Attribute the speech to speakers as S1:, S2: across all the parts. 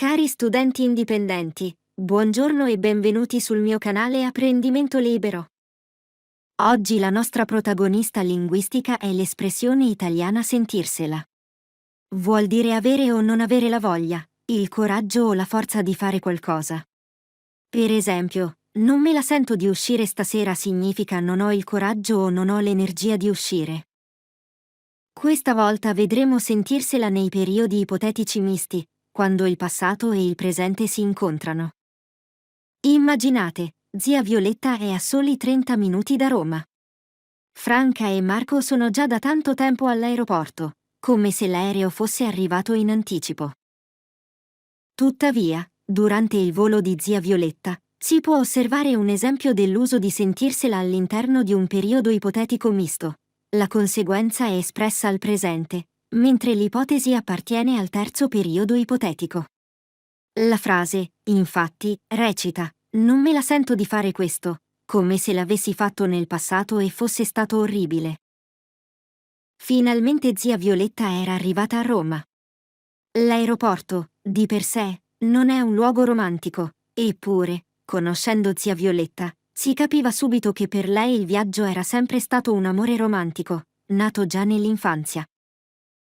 S1: Cari studenti indipendenti, buongiorno e benvenuti sul mio canale Apprendimento Libero. Oggi la nostra protagonista linguistica è l'espressione italiana sentirsela. Vuol dire avere o non avere la voglia, il coraggio o la forza di fare qualcosa. Per esempio, non me la sento di uscire stasera significa non ho il coraggio o non ho l'energia di uscire. Questa volta vedremo sentirsela nei periodi ipotetici misti, quando il passato e il presente si incontrano. Immaginate, zia Violetta è a soli 30 minuti da Roma. Franca e Marco sono già da tanto tempo all'aeroporto, come se l'aereo fosse arrivato in anticipo. Tuttavia, durante il volo di zia Violetta, si può osservare un esempio dell'uso di sentirsela all'interno di un periodo ipotetico misto. La conseguenza è espressa al presente, mentre l'ipotesi appartiene al terzo periodo ipotetico. La frase, infatti, recita: non me la sento di fare questo, come se l'avessi fatto nel passato e fosse stato orribile. Finalmente zia Violetta era arrivata a Roma. L'aeroporto, di per sé, non è un luogo romantico, eppure, conoscendo zia Violetta, si capiva subito che per lei il viaggio era sempre stato un amore romantico, nato già nell'infanzia.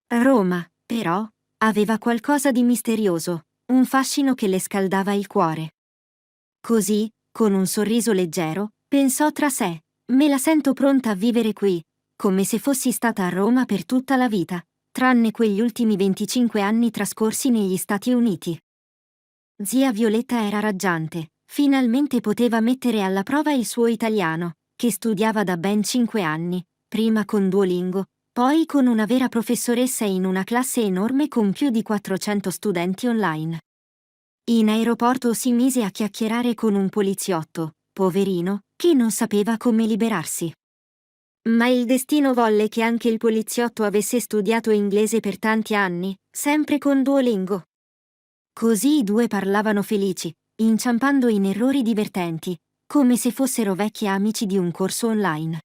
S1: Roma, però, aveva qualcosa di misterioso, un fascino che le scaldava il cuore. Così, con un sorriso leggero, pensò tra sé: me la sento pronta a vivere qui, come se fossi stata a Roma per tutta la vita, tranne quegli ultimi 25 anni trascorsi negli Stati Uniti. Zia Violetta era raggiante, finalmente poteva mettere alla prova il suo italiano, che studiava da ben 5 anni, prima con Duolingo, poi con una vera professoressa in una classe enorme con più di 400 studenti online. In aeroporto si mise a chiacchierare con un poliziotto, poverino, che non sapeva come liberarsi. Ma il destino volle che anche il poliziotto avesse studiato inglese per tanti anni, sempre con Duolingo. Così i due parlavano felici, inciampando in errori divertenti, come se fossero vecchi amici di un corso online.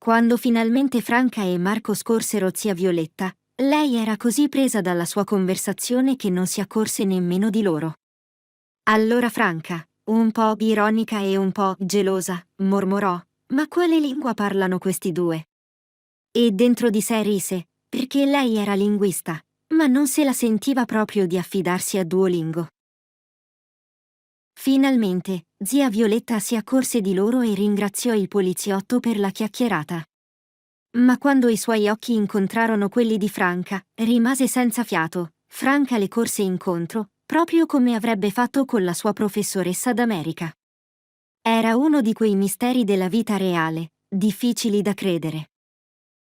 S1: Quando finalmente Franca e Marco scorsero zia Violetta, lei era così presa dalla sua conversazione che non si accorse nemmeno di loro. Allora Franca, un po' ironica e un po' gelosa, mormorò: ma quale lingua parlano questi due? E dentro di sé rise, perché lei era linguista, ma non se la sentiva proprio di affidarsi a Duolingo. Finalmente, zia Violetta si accorse di loro e ringraziò il poliziotto per la chiacchierata. Ma quando i suoi occhi incontrarono quelli di Franca, rimase senza fiato. Franca le corse incontro, proprio come avrebbe fatto con la sua professoressa d'America. Era uno di quei misteri della vita reale, difficili da credere.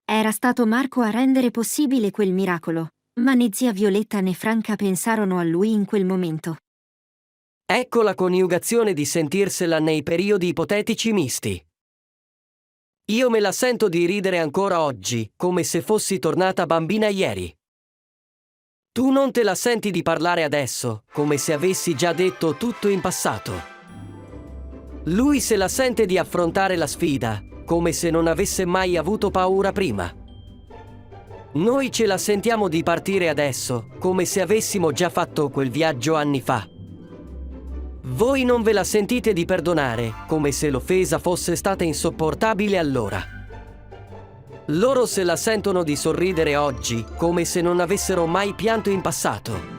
S1: Era stato Marco a rendere possibile quel miracolo, ma né zia Violetta né Franca pensarono a lui in quel momento.
S2: Ecco la coniugazione di sentirsela nei periodi ipotetici misti. Io me la sento di ridere ancora oggi, come se fossi tornata bambina ieri. Tu non te la senti di parlare adesso, come se avessi già detto tutto in passato. Lui se la sente di affrontare la sfida, come se non avesse mai avuto paura prima. Noi ce la sentiamo di partire adesso, come se avessimo già fatto quel viaggio anni fa. Voi non ve la sentite di perdonare, come se l'offesa fosse stata insopportabile allora. Loro se la sentono di sorridere oggi, come se non avessero mai pianto in passato.